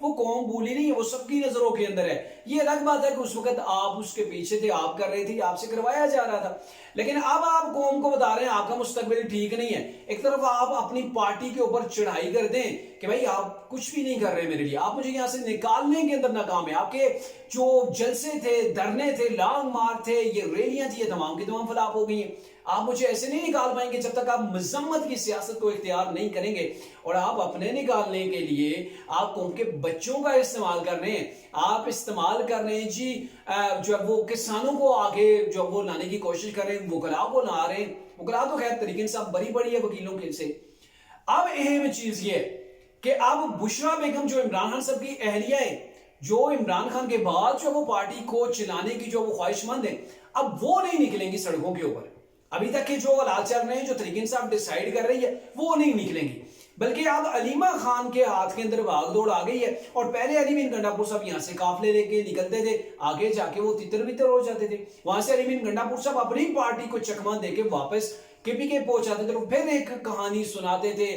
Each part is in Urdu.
وہ قوم بولی نہیں ہے, وہ سب کی نظروں کے اندر ہے. یہ الگ بات ہے کہ اس وقت آپ اس کے پیچھے تھے, آپ کر رہے تھے, آپ سے کروایا جا رہا تھا, لیکن اب آپ قوم کو بتا رہے ہیں آپ کا مستقبل ٹھیک نہیں ہے. ایک طرف آپ اپنی پارٹی کے اوپر چڑھائی کر دیں کہ بھائی آپ کچھ بھی نہیں کر رہے میرے لیے, آپ مجھے یہاں سے نکالنے کے اندر ناکام ہے. آپ کے جو جلسے تھے, دھرنے تھے, لانگ مارچ تھے, یہ ریلیاں تھی, یہ تمام کی تمام فلاپ ہو گئی ہیں. آپ مجھے ایسے نہیں نکال پائیں گے جب تک آپ مذمت کی سیاست کو اختیار نہیں کریں گے. اور آپ اپنے نکالنے کے لیے آپ قوم کے بچوں کا استعمال کر رہے ہیں, آپ استعمال کر رہے ہیں جی جو وہ کسانوں کو آگے جو وہ لانے کی کوشش کر رہے ہیں, وکلاء کو لا رہے ہیں. وکلاء تو خیر طریقے سے بری بڑی ہے وکیلوں کے سے. اب اہم چیز یہ ہے کہ اب بشرا بیگم جو عمران خان صاحب کی اہلیہ ہے, جو عمران خان کے بعد جو وہ پارٹی کو چلانے کی جو وہ خواہش مند ہیں, اب وہ نہیں نکلیں گی سڑکوں کے اوپر. ابھی تک کے جو حالات چل رہے ہیں, جو طریقے سے آپ ڈیسائیڈ کر رہی ہے, وہ نہیں نکلیں گی, بلکہ اب علیمہ خان کے ہاتھ کے اندر بھاگ دوڑ آ گئی ہے. اور پہلے علی مین گنڈا پور صاحب یہاں سے قافلے لے کے نکلتے تھے, آگے جا کے وہ تتر بتر ہو جاتے تھے. وہاں سے علی مین گنڈا پور صاحب اپنی پارٹی کو چکمہ دے کے واپس کے پی کے پہنچاتے تھے, پھر ایک کہانی سناتے تھے,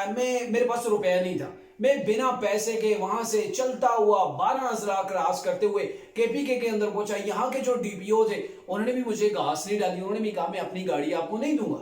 میرے پاس روپیہ نہیں تھا, میں بنا پیسے کے وہاں سے چلتا ہوا 12 اضلاع کراس کرتے ہوئے کے پی کے اندر پہنچا. یہاں کے جو ڈی پی او تھے انہوں نے بھی مجھے گھاس نہیں ڈالی, انہوں نے بھی کہا میں اپنی گاڑی آپ کو نہیں دوں گا.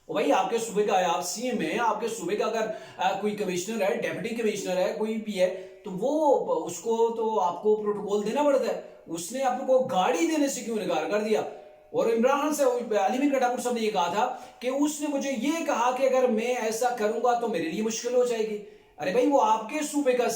بھائی آپ کے صوبے کا ہے, آپ سی ایم ہیں, آپ کے صوبے کا اگر کوئی کمشنر ہے, ڈیپٹی کمشنر ہے, کوئی بھی ہے, تو وہ اس کو تو آپ کو پروٹوکول دینا پڑتا ہے. اس نے آپ کو گاڑی دینے سے کیوں انکار کر دیا؟ اور عمران خان سے علی مین گنڈا پور صاحب نے یہ کہا تھا کہ اس نے مجھے یہ کہا کہ اگر میں ایسا کروں گا تو میرے لیے مشکل ہو جائے گی. ارے بھائی وہ آپ کے صوبے کا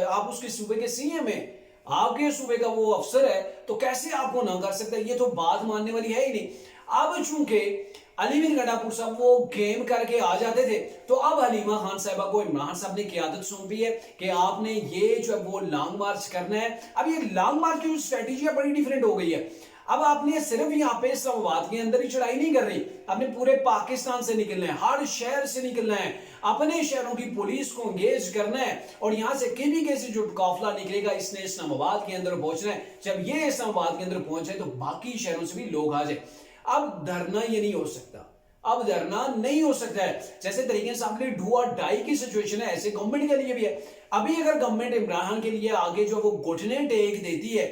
آپ اس کے صوبے کے سی ایم ہیں, آپ کے صوبے کا وہ افسر ہے, تو کیسے آپ کو نہ کر سکتا ہے؟ یہ تو بات ماننے والی ہے ہی نہیں. اب چونکہ علی مین گنڈا پور صاحب وہ گیم کر کے آ جاتے تھے, تو اب حلیمہ خان صاحبہ کو عمران خان صاحب نے قیادت سونپی ہے کہ آپ نے یہ جو وہ لانگ مارچ کرنا ہے. اب یہ لانگ مارچ کی جو اسٹریٹجی ہے بڑی ڈیفرنٹ ہو گئی ہے. اب آپ نے صرف یہاں پہ اسلام آباد کے اندر ہی چڑھائی نہیں کر رہی, آپ نے پورے پاکستان سے نکلنا ہے, ہر شہر سے نکلنا ہے, اپنے شہروں کی پولیس کو انگیج کرنا ہے, اور یہاں سے کے بی کے سے جو قافلہ نکلے گا اس نے اسلام آباد کے اندر پہنچنا ہے. جب یہ اسلام آباد کے اندر پہنچے تو باقی شہروں سے بھی لوگ آ جائیں. اب دھرنا یہ نہیں ہو سکتا, اب دھرنا نہیں ہو سکتا ہے. جیسے طریقے سے آپ کے لیے ڈو اور ڈائی کی سچویشن ہے, ایسے گورنمنٹ کے لیے بھی ہے. ابھی اگر گورنمنٹ عمران خان کے لیے آگے جو وہ گھٹنے ٹیک دیتی ہے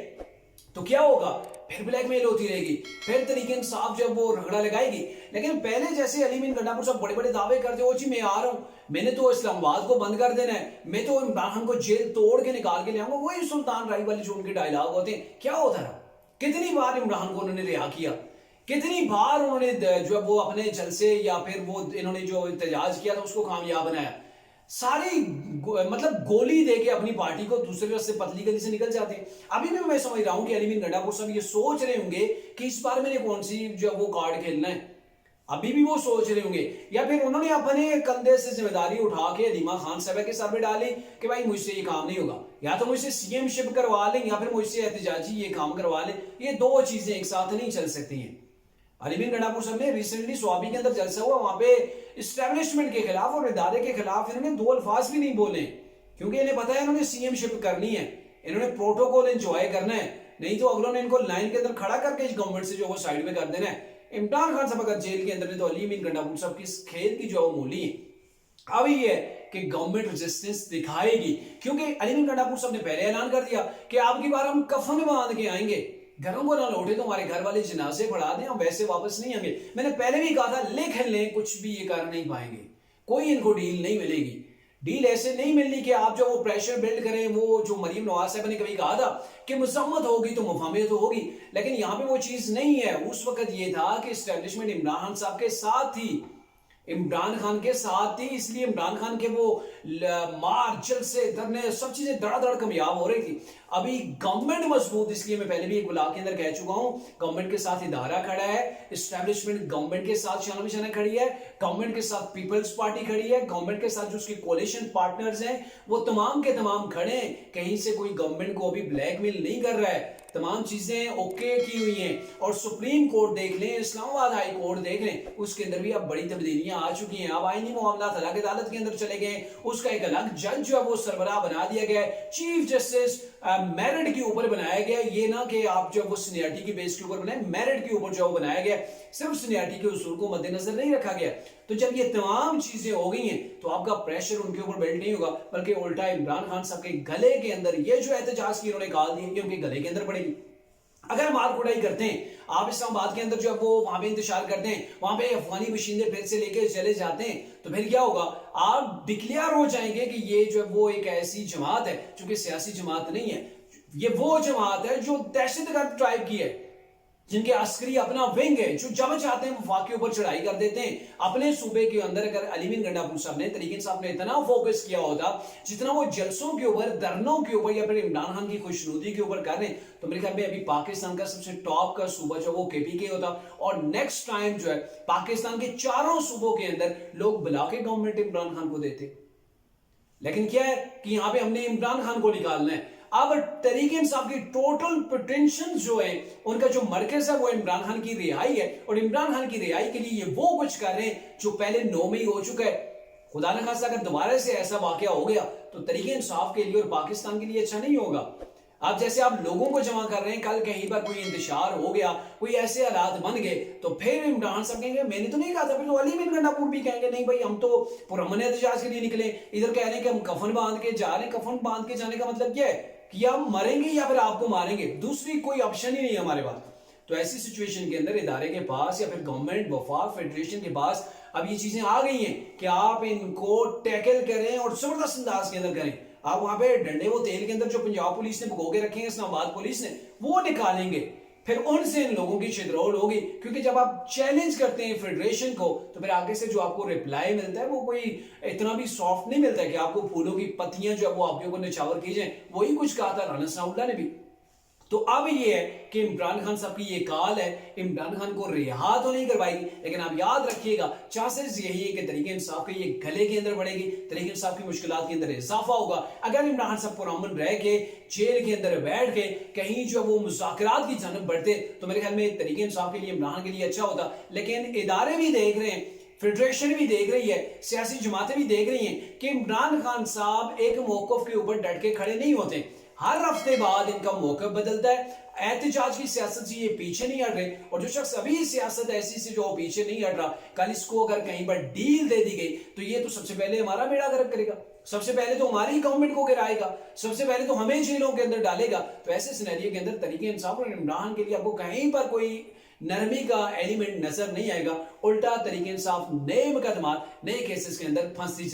تو کیا ہوگا؟ پھر بلیک میل ہوتی رہے گی, پھر طریقے انصاف جب وہ رگڑا لگائے گی. لیکن پہلے جیسے علی مین گنڈا پور صاحب بڑے بڑے دعوے کرتے ہو, جی میں آ رہا ہوں, میں نے تو اسلام آباد کو بند کر دینا ہے, میں تو عمران خان کو جیل توڑ کے نکال کے لے آؤں گا, وہی سلطان رائی والے جو ان کے ڈائلاگ ہوتے ہیں, کیا ہوتا رہا؟ کتنی بار عمران کو انہوں نے رہا کیا, کتنی بار انہوں نے جو وہ اپنے جلسے یا پھر وہ انہوں نے جو احتجاج کیا تھا اس کو کامیاب بنایا. ساری مطلب گولی دے کے اپنی پارٹی کو دوسرے راستے پتلی گلی سے نکل جاتے ہیں. ابھی بھی میں سمجھ رہا ہوں کہ علی مین گنڈا پور صاحب یہ سوچ رہے ہوں گے کہ اس بار میں نے کون سی جو وہ کارڈ کھیلنا ہے, ابھی بھی وہ سوچ رہے ہوں گے. یا پھر انہوں نے اپنے کندھے سے ذمہ داری اٹھا کے علیمہ خان صاحبہ کے سر پہ ڈالی کہ بھائی مجھ سے یہ کام نہیں ہوگا, یا تو مجھ سے سی ایم شپ کروا لیں یا پھر مجھ سے احتجاجی یہ کام کروا لیں. یہ دو چیزیں ایک ساتھ نہیں چل سکتی ہیں. علی مین گنڈا پور صاحب نے ریسنٹلی سوابی کے اندر جلسہ ہوا, وہاں پہ اسٹیبلشمنٹ کے خلاف اور ادارے کے خلاف انہوں نے دو الفاظ بھی نہیں بولے, کیونکہ انہیں پتا ہے انہوں نے سی ایم شپ کرنی ہے, انہوں نے پروٹوکول انجوائے کرنا ہے, نہیں تو اگلوں نے ان کو لائن کے اندر کھڑا کر کے گورنمنٹ سے جو وہ سائیڈ میں کر دینا ہے. عمران خان صاحب اگر جیل کے اندر ہے تو علی مین گنڈا پور صاحب کی اس کھیل کی جو مولی ہے اب یہ ہے کہ گورنمنٹ ریزسٹنس دکھائے گی, کیونکہ علی مین گنڈا پور صاحب نے پہلے اعلان کر دیا کہ آپ کی بار ہم کفن باندھ کے آئیں گے, گھروں کو نہ لوٹے تو ہمارے گھر والے جنازے پڑھا دیں, ہم ویسے واپس نہیں آئیں گے. میں نے پہلے بھی کہا تھا لکھ لیں, کچھ بھی یہ کر نہیں پائیں گے, کوئی ان کو ڈیل نہیں ملے گی. ڈیل ایسے نہیں ملنی کہ آپ جو وہ پریشر بلڈ کریں. وہ جو مریم نواز صاحب نے کبھی کہا تھا کہ مذمت ہوگی تو مفاہمت ہوگی, لیکن یہاں پہ وہ چیز نہیں ہے. اس وقت یہ تھا کہ اسٹیبلشمنٹ عمران خان صاحب کے ساتھ تھی, عمران خان کے ساتھ تھی, اس لیے عمران خان کے وہ مار جلسے دھرنے سب چیزیں دڑا دڑ کامیاب ہو رہی تھی. ابھی گورنمنٹ مضبوط, اس لیے میں پہلے بھی ایک بلاگ کے اندر کہہ چکا ہوں, گورنمنٹ کے ساتھ ادارہ کھڑا ہے, اسٹیبلشمنٹ گورنمنٹ کے ساتھ شانہ بشانہ کھڑی ہے, گورنمنٹ کے ساتھ پیپلز پارٹی کھڑی ہے, گورنمنٹ کے ساتھ جو اس کے کولیشن پارٹنرز ہیں وہ تمام کے تمام کھڑے ہیں. کہیں سے کوئی گورنمنٹ کو ابھی بلیک میل نہیں کر رہا ہے, تمام چیزیں اوکے کی ہوئی ہیں. اور سپریم کورٹ دیکھ لیں, اسلام آباد ہائی کورٹ دیکھ لیں, اس کے اندر بھی اب بڑی تبدیلیاں آ چکی ہیں. اب آئینی معاملات الگ عدالت کے اندر چلے گئے, اس کا ایک الگ جج جو ہے وہ سربراہ بنا دیا گیا ہے, چیف جسٹس میرٹ کے اوپر بنایا گیا. یہ نہ کہ آپ جو وہ سینیئرٹی کی بیس کے اوپر بنائیں, میرٹ کے اوپر جو بنایا گیا, صرف سینیئرٹی کے اصول کو مد نظر نہیں رکھا گیا. تو جب یہ تمام چیزیں ہو گئی ہیں تو آپ کا پریشر ان کے اوپر بلڈ نہیں ہوگا، بلکہ الٹا عمران خان صاحب کے گلے کے اندر یہ جو احتجاج کی انہوں نے کال دی ہے یہ ان کے گلے کے اندر پڑے گی۔ اگر مار کٹائی کرتے ہیں آپ اسلام آباد کے اندر جو ہے وہ وہاں پہ انتشار کرتے ہیں، وہاں پہ افغانی مشینیں پھر سے لے کے چلے جاتے ہیں، تو پھر کیا ہوگا؟ آپ ڈکلیئر ہو جائیں گے کہ یہ جو ہے وہ ایک ایسی جماعت ہے جو کہ سیاسی جماعت نہیں ہے، یہ وہ جماعت ہے جو دہشت گرد ٹائپ کی ہے، جن کے عسکری اپنا ونگ ہے، جو جب چاہتے ہیں وفاق کے اوپر چڑھائی کر دیتے ہیں۔ اپنے صوبے کے اندر اگر علی مین گنڈا پور صاحب نے، طریق صاحب نے اتنا فوکس کیا ہوتا جتنا وہ جلسوں کے اوپر، دھرنوں کے اوپر یا پھر عمران خان کی خوشنودی کے اوپر کر رہے ہیں، تو میرے خیال میں ابھی پاکستان کا سب سے ٹاپ کا صوبہ جو وہ کے پی کے ہوتا، اور نیکسٹ ٹائم جو ہے پاکستان کے چاروں صوبوں کے اندر لوگ بلا کے گورنمنٹ عمران خان کو دیتے۔ لیکن کیا ہے کہ یہاں پہ ہم نے عمران خان کو نکالنا ہے۔ اب طریق انصاف کی ٹوٹل پوٹینشل جو ہے، ان کا جو مرکز ہے وہ عمران خان کی رہائی ہے، اور عمران خان کی رہائی کے لیے یہ وہ کچھ کر رہے ہیں جو پہلے 9 میں ہی ہو چکا ہے۔ خدا نہ خواستہ اگر دوبارہ سے ایسا واقعہ ہو گیا تو طریق انصاف کے لیے اور پاکستان کے لیے اچھا نہیں ہوگا۔ اب جیسے آپ لوگوں کو جمع کر رہے ہیں، کل کہیں پر کوئی انتشار ہو گیا، کوئی ایسے حالات بن گئے، تو پھر عمران صاحب کہیں گے میں نے تو نہیں کہا تھا، پھر تو علی مین گنڈا پور بھی کہیں گے نہیں بھائی ہم تو پرامن احتجاج کے لیے نکلے، ادھر کہہ رہے ہیں کہ ہم کفن باندھ کے جا رہے ہیں۔ کفن باندھ کے جانے کا مطلب کیا ہے کہ ہم مریں گے یا پھر آپ کو ماریں گے، دوسری کوئی آپشن ہی نہیں ہے ہمارے پاس۔ تو ایسی سچویشن کے اندر ادارے کے پاس یا پھر گورنمنٹ وفاق فیڈریشن کے پاس اب یہ چیزیں آ گئی ہیں کہ آپ ان کو ٹیکل کریں اور زبردست انداز کے اندر کریں۔ آپ وہاں پہ ڈنڈے وہ تیل کے اندر جو پنجاب پولیس نے بھگو کے رکھے ہیں، اسلام آباد پولیس نے، وہ نکالیں گے، پھر ان سے ان لوگوں کی شدرول ہوگی۔ کیونکہ جب آپ چیلنج کرتے ہیں فیڈریشن کو تو پھر آگے سے جو آپ کو ریپلائی ملتا ہے وہ کوئی اتنا بھی سافٹ نہیں ملتا ہے کہ آپ کو پھولوں کی پتیاں جو ہے وہ آپ کے اوپر نچاور کی جائیں۔ وہی کچھ کہا تھا رانا ثناء اللہ نے بھی۔ تو اب یہ ہے کہ عمران خان صاحب کی یہ کال ہے، عمران خان کو رہا تو نہیں کروائی گی، لیکن آپ یاد رکھیے گا چانسز یہی ہے کہ طریق انصاف کے یہ گلے کے اندر بڑھے گی، طریق انصاف کی مشکلات کے اندر اضافہ ہوگا۔ اگر عمران خان صاحب پرامن رہ کے جیل کے اندر بیٹھ کے کہیں جو وہ مذاکرات کی جانب بڑھتے تو میرے خیال میں طریق انصاف کے لیے، عمران خان کے لیے اچھا ہوتا۔ لیکن ادارے بھی دیکھ رہے ہیں، فیڈریشن بھی دیکھ رہی ہے، سیاسی جماعتیں بھی دیکھ رہی ہیں کہ عمران خان صاحب ایک موقف کے اوپر ڈٹ کے کھڑے نہیں ہوتے، ہر ہفتے بعد ان کا موقف بدلتا ہے۔ احتجاج کی سیاست سے یہ پیچھے نہیں ہٹ رہے، اور جو شخص ابھی سیاست ایسی سے جو پیچھے نہیں ہٹ رہا، کل اس کو اگر کہیں پر ڈیل دے دی گئی تو یہ تو سب سے پہلے ہمارا بیڑا غرق کرے گا، سب سے پہلے تو ہماری گورنمنٹ کو گرائے گا، سب سے پہلے تو ہمیں جیلوں کے اندر ڈالے گا۔ تو ایسے سینیریو کے اندر طریق انصاف اور عمران کے لیے آپ کو کہیں پر کوئی نرمی کا ایلیمنٹ نظر نہیں آئے گا، الٹا طریق انصاف نئے مقدمات، نئے کیسز کے اندر پھنستی